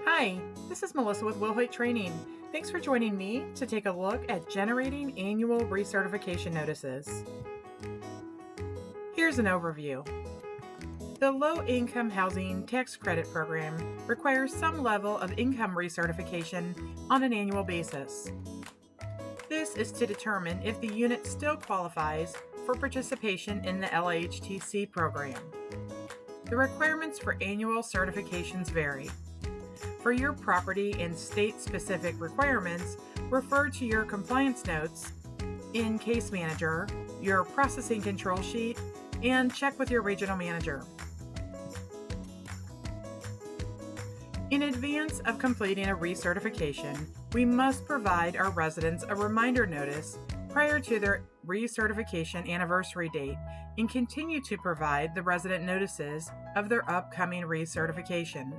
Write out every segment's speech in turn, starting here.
Hi, this is Melissa with Wilhoit Training. Thanks for joining me to take a look at generating annual recertification notices. Here's an overview. The Low-Income Housing Tax Credit Program requires some level of income recertification on an annual basis. This is to determine if the unit still qualifies for participation in the LHTC program. The requirements for annual certifications vary. For your property and state-specific requirements, refer to your compliance notes in Case Manager, your processing control sheet, and check with your regional manager. In advance of completing a recertification, we must provide our residents a reminder notice prior to their recertification anniversary date and continue to provide the resident notices of their upcoming recertification.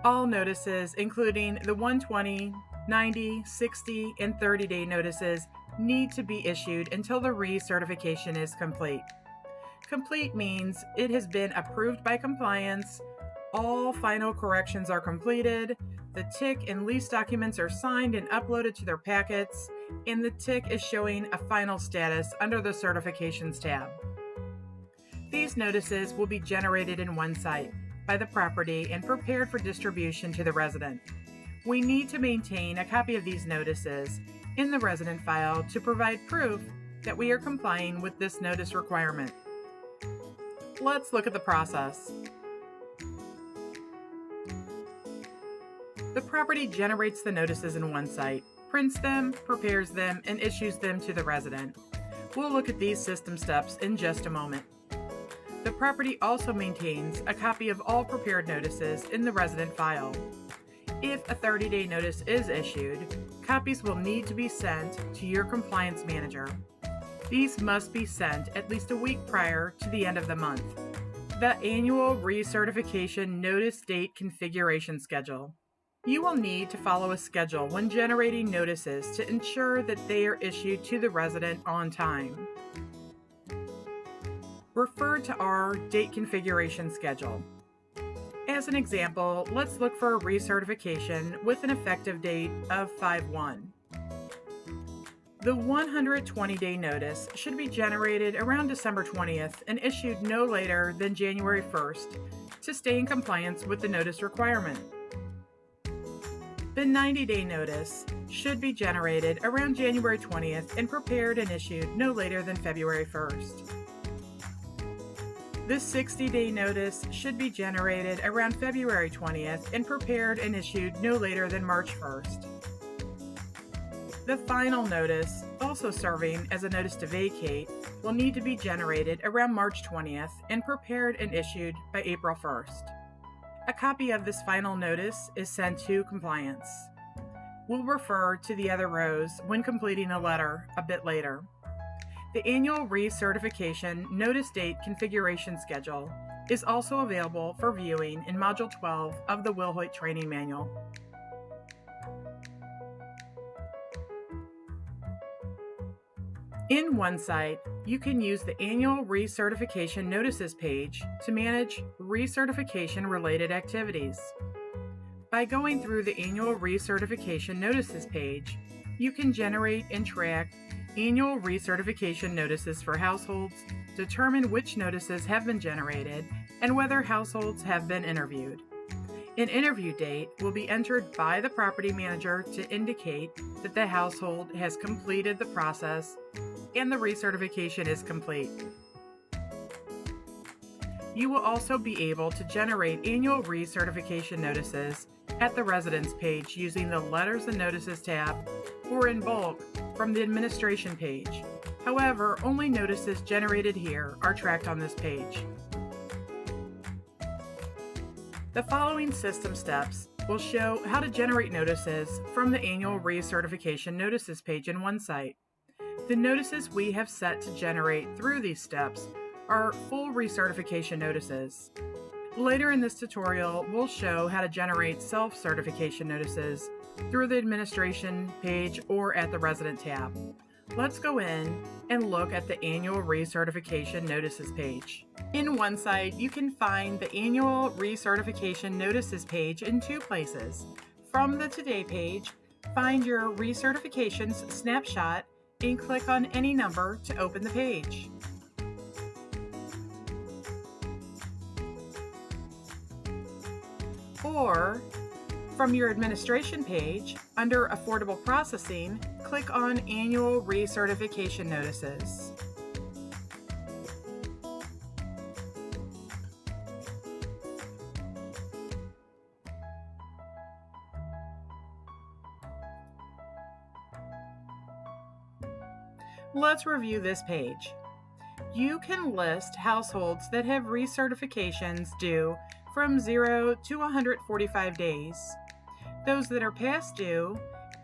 All notices, including the 120, 90, 60, and 30-day notices, need to be issued until the recertification is complete. Complete means it has been approved by compliance, all final corrections are completed, the TIC and lease documents are signed and uploaded to their packets, and the TIC is showing a final status under the Certifications tab. These notices will be generated in Onesite by the property and prepared for distribution to the resident. We need to maintain a copy of these notices in the resident file to provide proof that we are complying with this notice requirement. Let's look at the process. The property generates the notices in Onesite, prints them, prepares them, and issues them to the resident. We'll look at these system steps in just a moment. The property also maintains a copy of all prepared notices in the resident file. If a 30-day notice is issued, copies will need to be sent to your compliance manager. These must be sent at least a week prior to the end of the month. The annual recertification notice date configuration schedule. You will need to follow a schedule when generating notices to ensure that they are issued to the resident on time. Refer to our date configuration schedule. As an example, let's look for a recertification with an effective date of 5/1. The 120-day notice should be generated around December 20th and issued no later than January 1st to stay in compliance with the notice requirement. The 90-day notice should be generated around January 20th and prepared and issued no later than February 1st. The 60-day notice should be generated around February 20th and prepared and issued no later than March 1st. The final notice, also serving as a notice to vacate, will need to be generated around March 20th and prepared and issued by April 1st. A copy of this final notice is sent to compliance. We'll refer to the other rows when completing a letter a bit later. The annual recertification notice date configuration schedule is also available for viewing in Module 12 of the Wilhoit Training Manual. In Onesite, you can use the Annual Recertification Notices page to manage recertification-related activities. By going through the Annual Recertification Notices page, you can generate and track annual recertification notices for households, determine which notices have been generated, and whether households have been interviewed. An interview date will be entered by the property manager to indicate that the household has completed the process and the recertification is complete. You will also be able to generate annual recertification notices at the Residence page using the Letters and Notices tab or in bulk from the Administration page. However, only notices generated here are tracked on this page. The following system steps will show how to generate notices from the Annual Recertification Notices page in Onesite. The notices we have set to generate through these steps are full recertification notices. Later in this tutorial, we'll show how to generate self-certification notices through the Administration page or at the Resident tab. Let's go in and look at the annual recertification notices page. In Onesite, you can find the annual recertification notices page in two places. From the Today page, find your recertifications snapshot and click on any number to open the page. Or, from your administration page, under Affordable Processing, click on Annual Recertification Notices. Let's review this page. You can list households that have recertifications due from 0 to 145 days, those that are past due,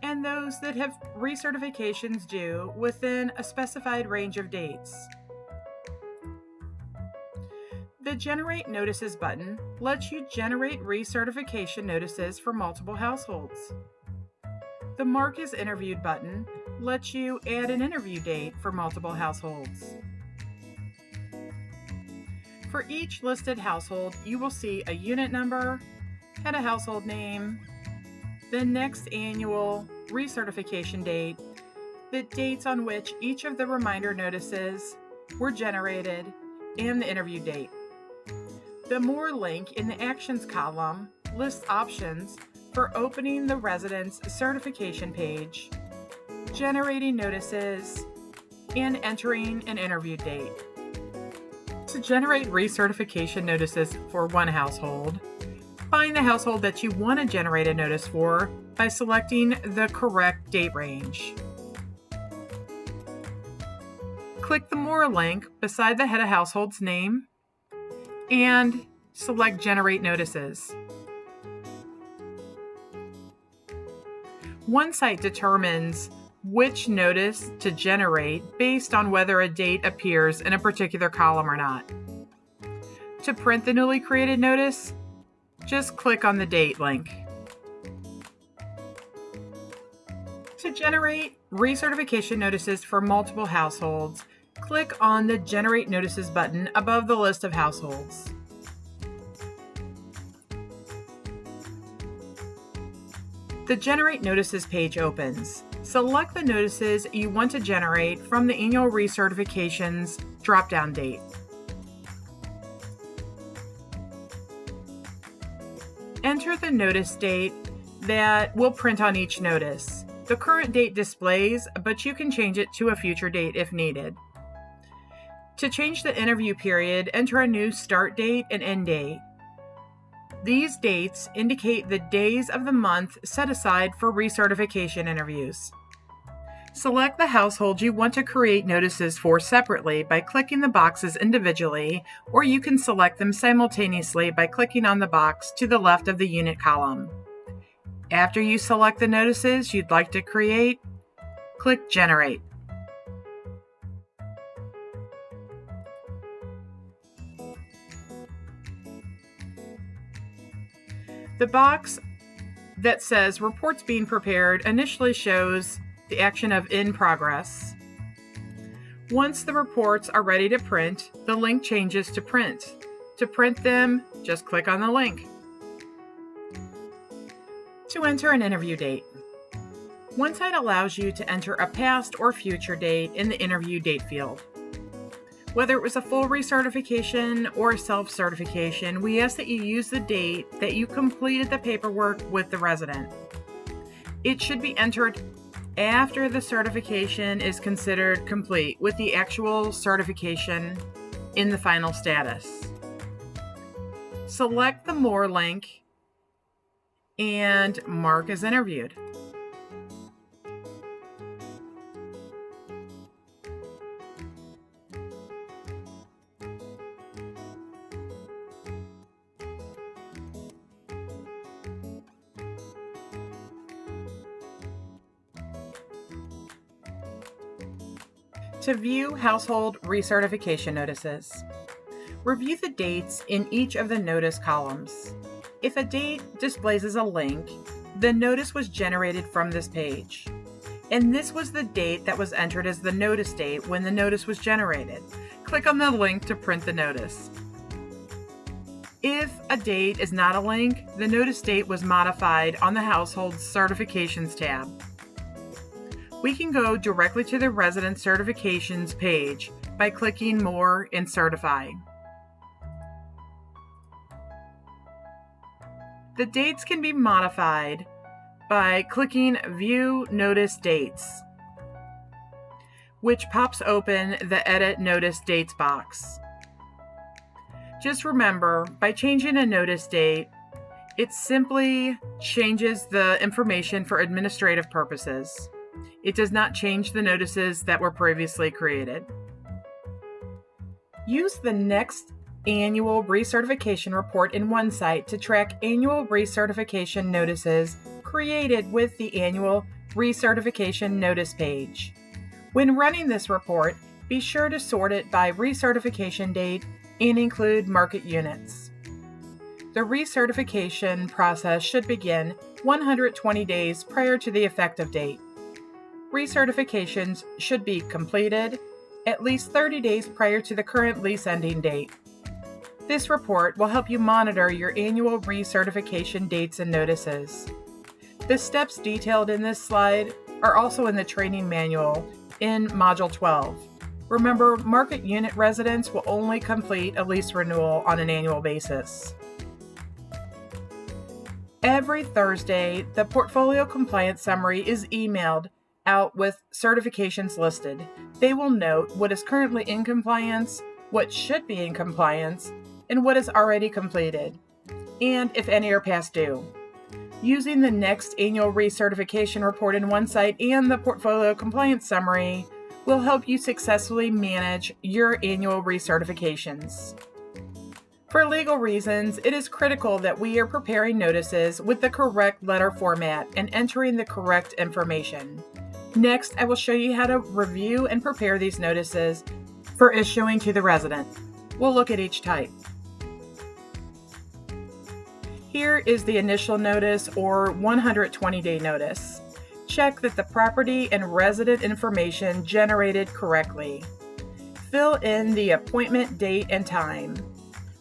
and those that have recertifications due within a specified range of dates. The Generate Notices button lets you generate recertification notices for multiple households. The Mark as Interviewed button lets you add an interview date for multiple households. For each listed household, you will see a unit number, head of household name, the next annual recertification date, the dates on which each of the reminder notices were generated, and the interview date. The More link in the Actions column lists options for opening the resident's certification page, generating notices, and entering an interview date. To generate recertification notices for one household, find the household that you want to generate a notice for by selecting the correct date range. Click the More link beside the head of household's name and select Generate Notices. Onesite determines which notice to generate based on whether a date appears in a particular column or not. To print the newly created notice, just click on the Date link. To generate recertification notices for multiple households, click on the Generate Notices button above the list of households. The Generate Notices page opens. Select the notices you want to generate from the Annual Recertifications drop-down date. Enter the notice date that will print on each notice. The current date displays, but you can change it to a future date if needed. To change the interview period, enter a new start date and end date. These dates indicate the days of the month set aside for recertification interviews. Select the household you want to create notices for separately by clicking the boxes individually, or you can select them simultaneously by clicking on the box to the left of the unit column. After you select the notices you'd like to create, click Generate. The box that says Reports Being Prepared initially shows the action of In Progress. Once the reports are ready to print, the link changes to Print. To print them, just click on the link. To enter an interview date. Onesite allows you to enter a past or future date in the interview date field. Whether it was a full recertification or a self-certification, we ask that you use the date that you completed the paperwork with the resident. It should be entered after the certification is considered complete, with the actual certification in the final status. Select the More link and mark as interviewed. To view household recertification notices, review the dates in each of the notice columns. If a date displays as a link, the notice was generated from this page. and this was the date that was entered as the notice date when the notice was generated. Click on the link to print the notice. If a date is not a link, the notice date was modified on the Household Certifications tab. We can go directly to the Resident Certifications page by clicking More and Certify. The dates can be modified by clicking View Notice Dates, which pops open the Edit Notice Dates box. Just remember, by changing a notice date, it simply changes the information for administrative purposes. It does not change the notices that were previously created. Use the next annual recertification report in Onesite to track annual recertification notices created with the annual recertification notice page. When running this report, be sure to sort it by recertification date and include market units. The recertification process should begin 120 days prior to the effective date. Recertifications should be completed at least 30 days prior to the current lease ending date. This report will help you monitor your annual recertification dates and notices. The steps detailed in this slide are also in the training manual in Module 12. Remember, market unit residents will only complete a lease renewal on an annual basis. Every Thursday, the Portfolio Compliance Summary is emailed out with certifications listed. They will note what is currently in compliance, what should be in compliance, and what is already completed, and if any are past due. Using the next annual recertification report in Onesite and the Portfolio Compliance Summary will help you successfully manage your annual recertifications. For legal reasons, it is critical that we are preparing notices with the correct letter format and entering the correct information. Next, I will show you how to review and prepare these notices for issuing to the resident. We'll look at each type. Here is the initial notice or 120-day notice. Check that the property and resident information generated correctly. Fill in the appointment date and time.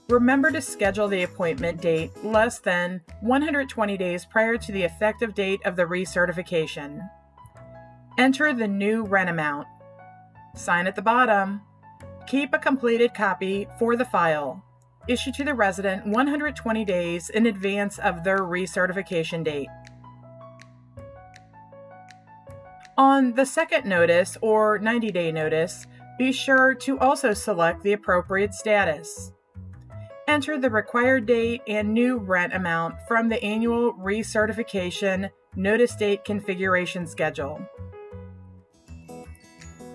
Remember to schedule the appointment date less than 120 days prior to the effective date of the recertification. Enter the new rent amount. Sign at the bottom. Keep a completed copy for the file. Issue to the resident 120 days in advance of their recertification date. On the second notice or 90-day notice, be sure to also select the appropriate status. Enter the required date and new rent amount from the annual recertification notice date configuration schedule.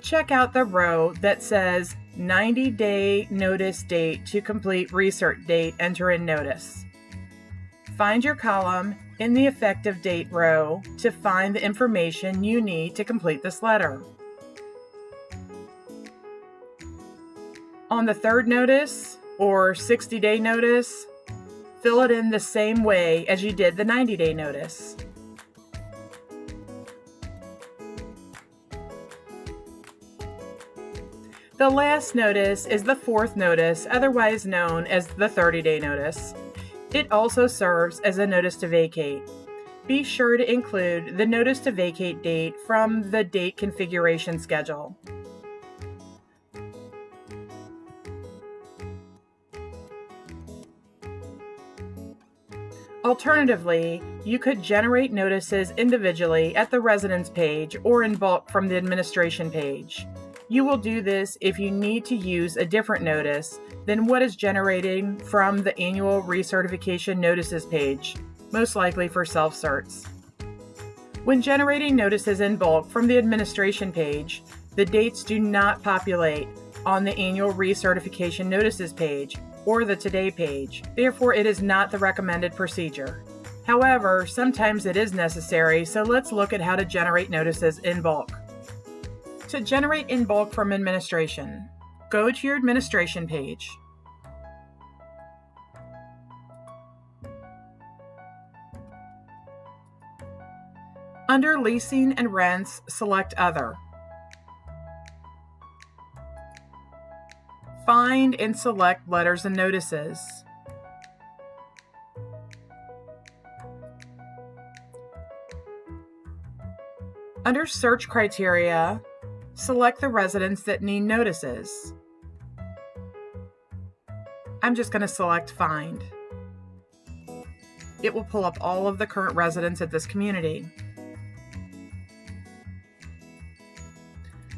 Check out the row that says 90-day notice date to complete recert date, enter in notice. Find your column in the effective date row to find the information you need to complete this letter. On the third notice or 60-day notice, fill it in the same way as you did the 90-day notice. The last notice is the fourth notice, otherwise known as the 30-day notice. It also serves as a notice to vacate. Be sure to include the notice to vacate date from the date configuration schedule. Alternatively, you could generate notices individually at the residence page or in bulk from the administration page. You will do this if you need to use a different notice than what is generated from the annual recertification notices page, most likely for self-certs. When generating notices in bulk from the administration page, the dates do not populate on the annual recertification notices page or the Today page. Therefore, it is not the recommended procedure. However, sometimes it is necessary, so let's look at how to generate notices in bulk. To generate in bulk from administration, go to your administration page. Under Leasing and Rents, select Other. Find and select Letters and Notices. Under Search Criteria, select the residents that need notices. I'm just going to select Find. It will pull up all of the current residents at this community.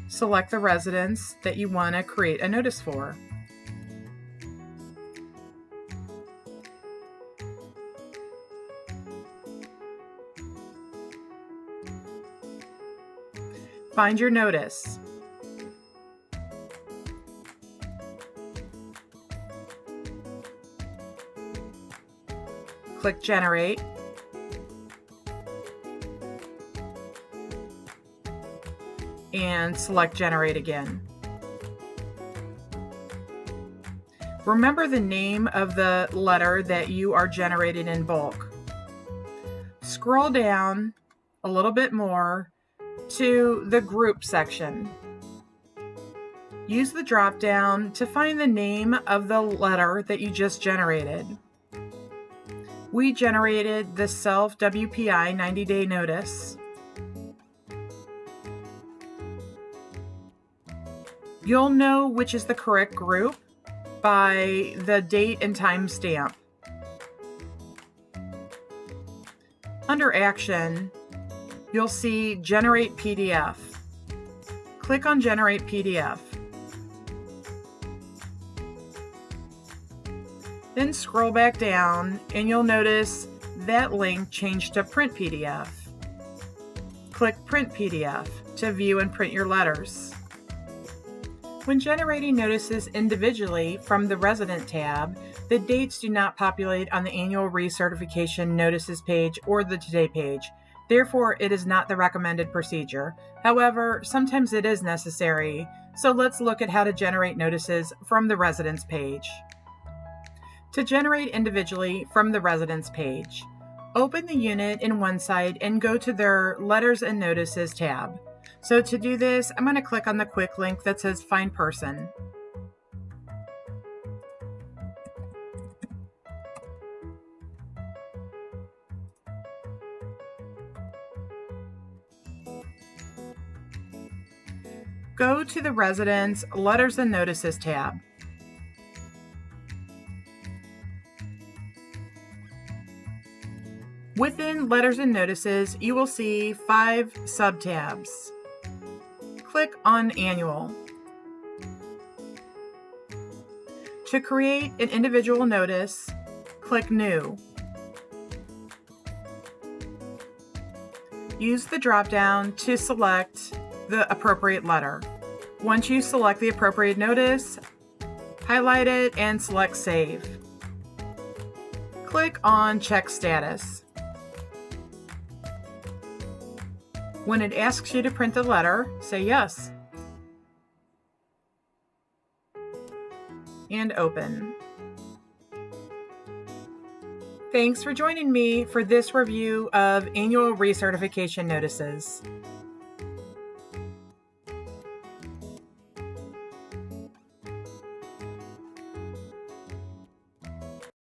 Select the residents that you want to create a notice for. Find your notice. Click Generate. And select Generate again. Remember the name of the letter that you are generating in bulk. Scroll down a little bit more to the Group section. Use the drop-down to find the name of the letter that you just generated. We generated the Self WPI 90-day notice. You'll know which is the correct group by the date and time stamp. Under Action, you'll see Generate PDF. Click on Generate PDF. Then scroll back down and you'll notice that link changed to Print PDF. Click Print PDF to view and print your letters. When generating notices individually from the Resident tab, the dates do not populate on the Annual Recertification Notices page or the Today page. Therefore, it is not the recommended procedure. However, sometimes it is necessary, so let's look at how to generate notices from the Residents page. To generate individually from the Residents page, open the unit in Onesite and go to their Letters and Notices tab. So to do this, I'm going to click on the quick link that says Find Person. Go to the Residents Letters and Notices tab. Within Letters and Notices, you will see 5 sub-tabs. Click on Annual. To create an individual notice, click New. Use the drop-down to select the appropriate letter. Once you select the appropriate notice, highlight it and select Save. Click on Check Status. When it asks you to print the letter, say yes. And open. Thanks for joining me for this review of annual recertification notices.